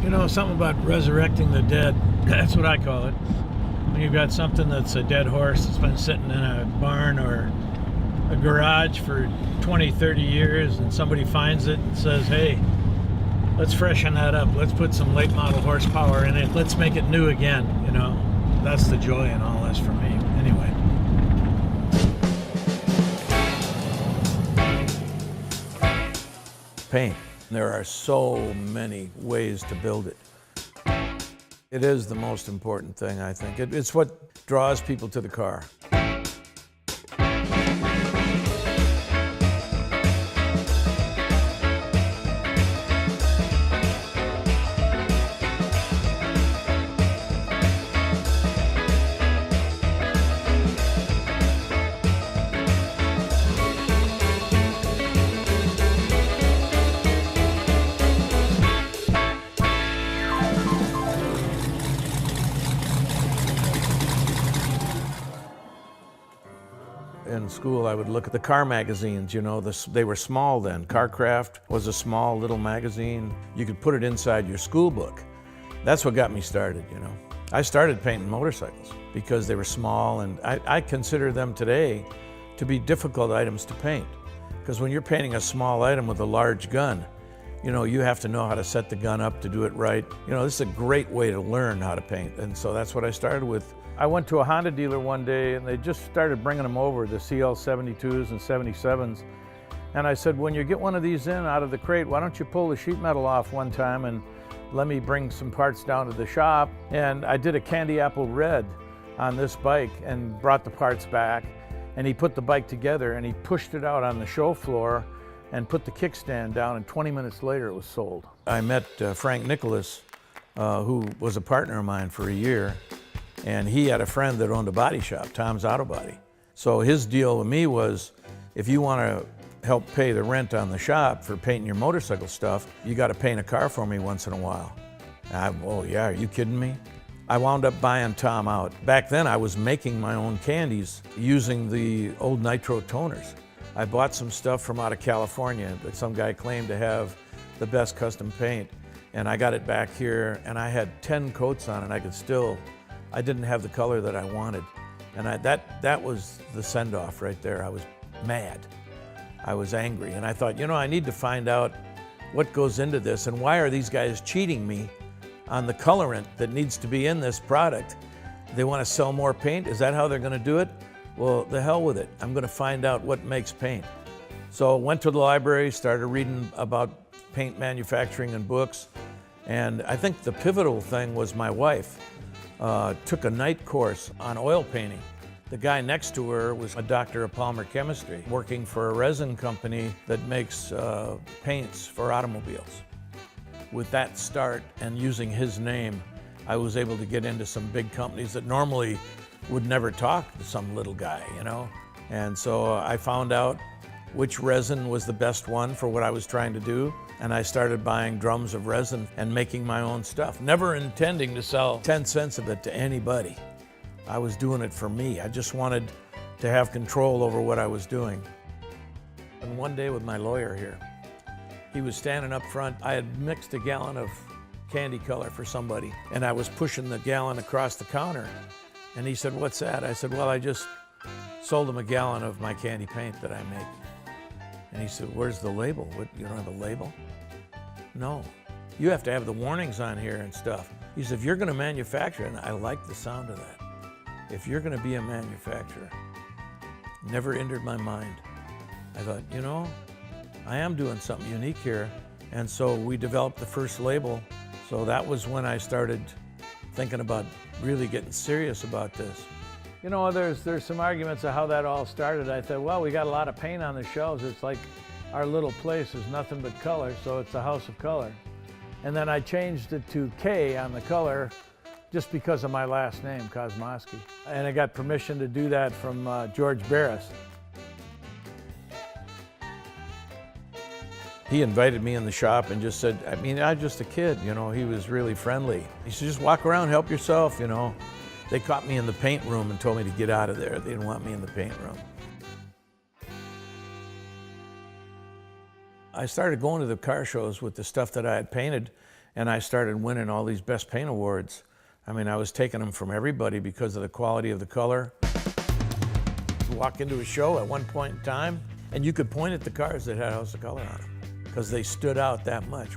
You know, something about resurrecting the dead. That's what I call it. When you've got something that's a dead horse that's been sitting in a barn or a garage for 20, 30 years, and somebody finds it and says, hey, let's freshen that up. Let's put some late model horsepower in it. Let's make it new again, you know. That's the joy in all this for me, anyway. Paint. There are so many ways to build it. It is the most important thing, I think. It's what draws people to the car. In school, I would look at the car magazines, you know, they were small then. Carcraft was a small little magazine. You could put it inside your school book. That's what got me started, you know. I started painting motorcycles because they were small, and I consider them today to be difficult items to paint. Because when you're painting a small item with a large gun, you know, you have to know how to set the gun up to do it right. You know, this is a great way to learn how to paint, and so that's what I started with. I went to a Honda dealer one day and they just started bringing them over, the CL72s and 77s. And I said, when you get one of these in out of the crate, why don't you pull the sheet metal off one time and let me bring some parts down to the shop. And I did a candy apple red on this bike and brought the parts back. And he put the bike together and he pushed it out on the show floor and put the kickstand down, and 20 minutes later it was sold. I met Frank Nicholas, who was a partner of mine for a year. And he had a friend that owned a body shop, Tom's Auto Body. So his deal with me was, if you want to help pay the rent on the shop for painting your motorcycle stuff, you got to paint a car for me once in a while. Oh yeah, are you kidding me? I wound up buying Tom out. Back then I was making my own candies using the old nitro toners. I bought some stuff from out of California that some guy claimed to have the best custom paint. And I got it back here and I had 10 coats on it. I didn't have the color that I wanted. And that was the send-off right there. I was mad. I was angry. And I thought, you know, I need to find out what goes into this and why are these guys cheating me on the colorant that needs to be in this product. They want to sell more paint? Is that how they're going to do it? Well, the hell with it. I'm going to find out what makes paint. So went to the library, started reading about paint manufacturing and books. And I think the pivotal thing was my wife. Took a night course on oil painting. The guy next to her was a doctor of polymer chemistry, working for a resin company that makes paints for automobiles. With that start and using his name, I was able to get into some big companies that normally would never talk to some little guy, you know? And so I found out which resin was the best one for what I was trying to do. And I started buying drums of resin and making my own stuff, never intending to sell 10 cents of it to anybody. I was doing it for me. I just wanted to have control over what I was doing. And one day with my lawyer here, he was standing up front. I had mixed a gallon of candy color for somebody, and I was pushing the gallon across the counter. And he said, "What's that?" I said, "Well, I just sold him a gallon of my candy paint that I make." And he said, "Where's the label? What, you don't have a label?" "No, you have to have the warnings on here and stuff." He said, "If you're gonna manufacture," and I like the sound of that, "if you're gonna be a manufacturer," never entered my mind. I thought, you know, I am doing something unique here. And so we developed the first label. So that was when I started thinking about really getting serious about this. You know, there's some arguments of how that all started. I thought, well, we got a lot of paint on the shelves. It's like our little place is nothing but color, so it's a house of color. And then I changed it to K on the color just because of my last name, Kosmosky. And I got permission to do that from George Barris. He invited me in the shop and just said, I mean, I was just a kid, you know, he was really friendly. He said, just walk around, help yourself, you know. They caught me in the paint room and told me to get out of there. They didn't want me in the paint room. I started going to the car shows with the stuff that I had painted, and I started winning all these best paint awards. I mean, I was taking them from everybody because of the quality of the color. You walk into a show at one point in time, and you could point at the cars that had House of Color on them because they stood out that much.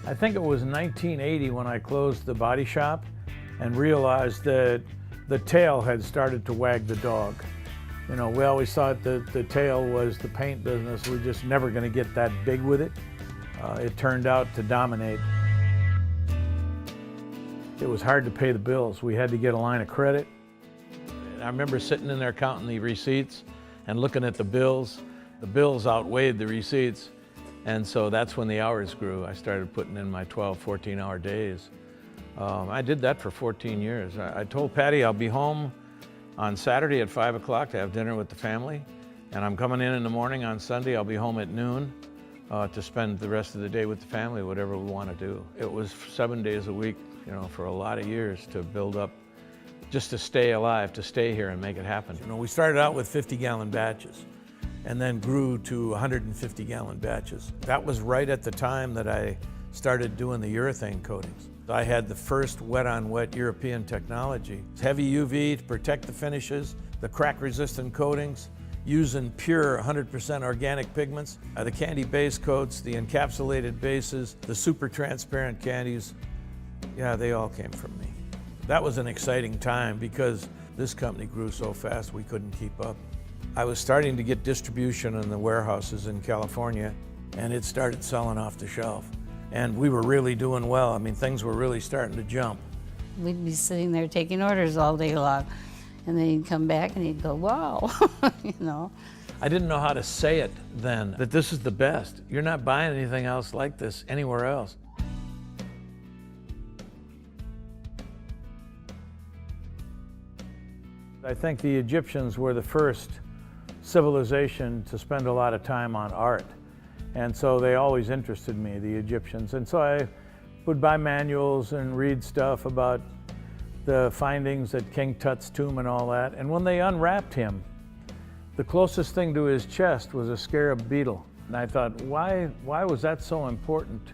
I think it was 1980 when I closed the body shop and realized that the tail had started to wag the dog. You know, we always thought that the tail was the paint business. We're just never going to get that big with it. It turned out to dominate. It was hard to pay the bills. We had to get a line of credit. I remember sitting in there counting the receipts and looking at the bills. The bills outweighed the receipts. And so that's when the hours grew. I started putting in my 12, 14-hour days. I did that for 14 years. I told Patty I'll be home on Saturday at 5 o'clock to have dinner with the family. And I'm coming in the morning on Sunday. I'll be home at noon to spend the rest of the day with the family, whatever we want to do. It was 7 days a week, you know, for a lot of years to build up, just to stay alive, to stay here and make it happen. You know, we started out with 50-gallon batches and then grew to 150-gallon batches. That was right at the time that I started doing the urethane coatings. I had the first wet-on-wet European technology. It's heavy UV to protect the finishes, the crack-resistant coatings, using pure 100% organic pigments, the candy base coats, the encapsulated bases, the super transparent candies. Yeah, they all came from me. That was an exciting time because this company grew so fast we couldn't keep up. I was starting to get distribution in the warehouses in California, and it started selling off the shelf. And we were really doing well. I mean, things were really starting to jump. We'd be sitting there taking orders all day long, and then he'd come back and he'd go, wow, you know. I didn't know how to say it then, that this is the best. You're not buying anything else like this anywhere else. I think the Egyptians were the first civilization to spend a lot of time on art. And so they always interested me, the Egyptians. And so I would buy manuals and read stuff about the findings at King Tut's tomb and all that. And when they unwrapped him, the closest thing to his chest was a scarab beetle. And I thought, why was that so important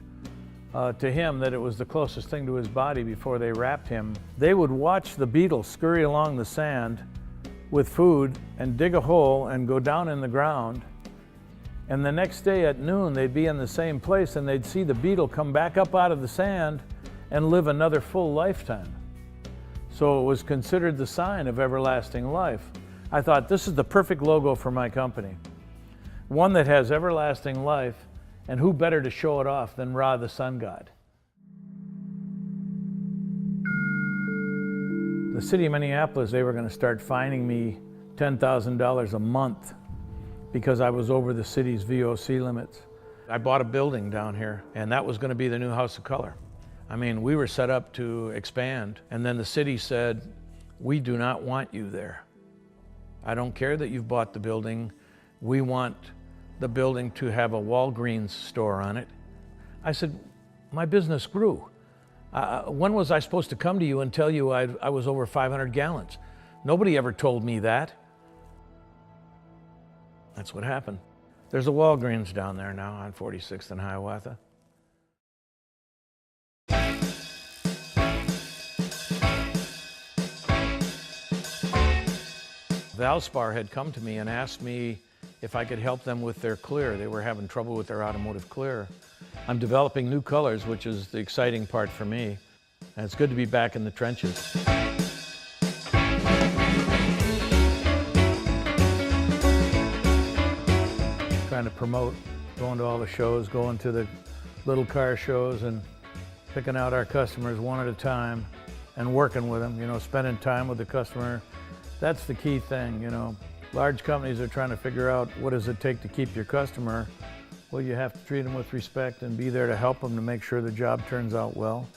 to him that it was the closest thing to his body before they wrapped him? They would watch the beetle scurry along the sand with food and dig a hole and go down in the ground. And the next day at noon, they'd be in the same place and they'd see the beetle come back up out of the sand and live another full lifetime. So it was considered the sign of everlasting life. I thought, this is the perfect logo for my company. One that has everlasting life, and who better to show it off than Ra, the sun god? The city of Minneapolis, they were going to start fining me $10,000 a month because I was over the city's VOC limits. I bought a building down here, and that was going to be the new House of Color. I mean, we were set up to expand, and then the city said, we do not want you there. I don't care that you've bought the building. We want the building to have a Walgreens store on it. I said, my business grew. When was I supposed to come to you and tell you I was over 500 gallons? Nobody ever told me that. That's what happened. There's a Walgreens down there now on 46th and Hiawatha. Valspar had come to me and asked me if I could help them with their clear. They were having trouble with their automotive clear. I'm developing new colors, which is the exciting part for me. And it's good to be back in the trenches. Trying to promote, going to all the shows, going to the little car shows and picking out our customers one at a time and working with them, you know, spending time with the customer. That's the key thing, you know. Large companies are trying to figure out what does it take to keep your customer. Well, you have to treat them with respect and be there to help them to make sure the job turns out well.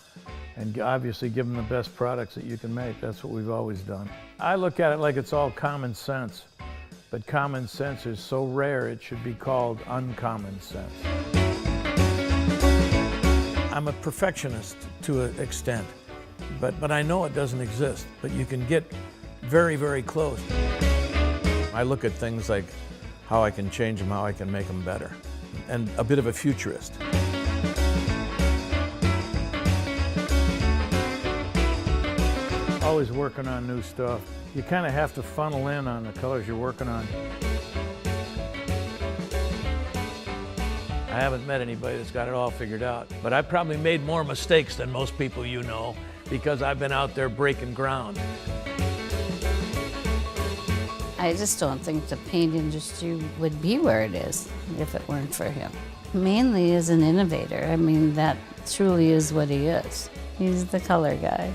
And obviously give them the best products that you can make. That's what we've always done. I look at it like it's all common sense. But common sense is so rare, it should be called uncommon sense. I'm a perfectionist to an extent, but I know it doesn't exist, but you can get very, very close. I look at things like how I can change them, how I can make them better, and a bit of a futurist. always working on new stuff. You kind of have to funnel in on the colors you're working on. I haven't met anybody that's got it all figured out, but I've probably made more mistakes than most people you know because I've been out there breaking ground. I just don't think the paint industry would be where it is if it weren't for him. Mainly as an innovator. I mean, that truly is what he is. He's the color guy.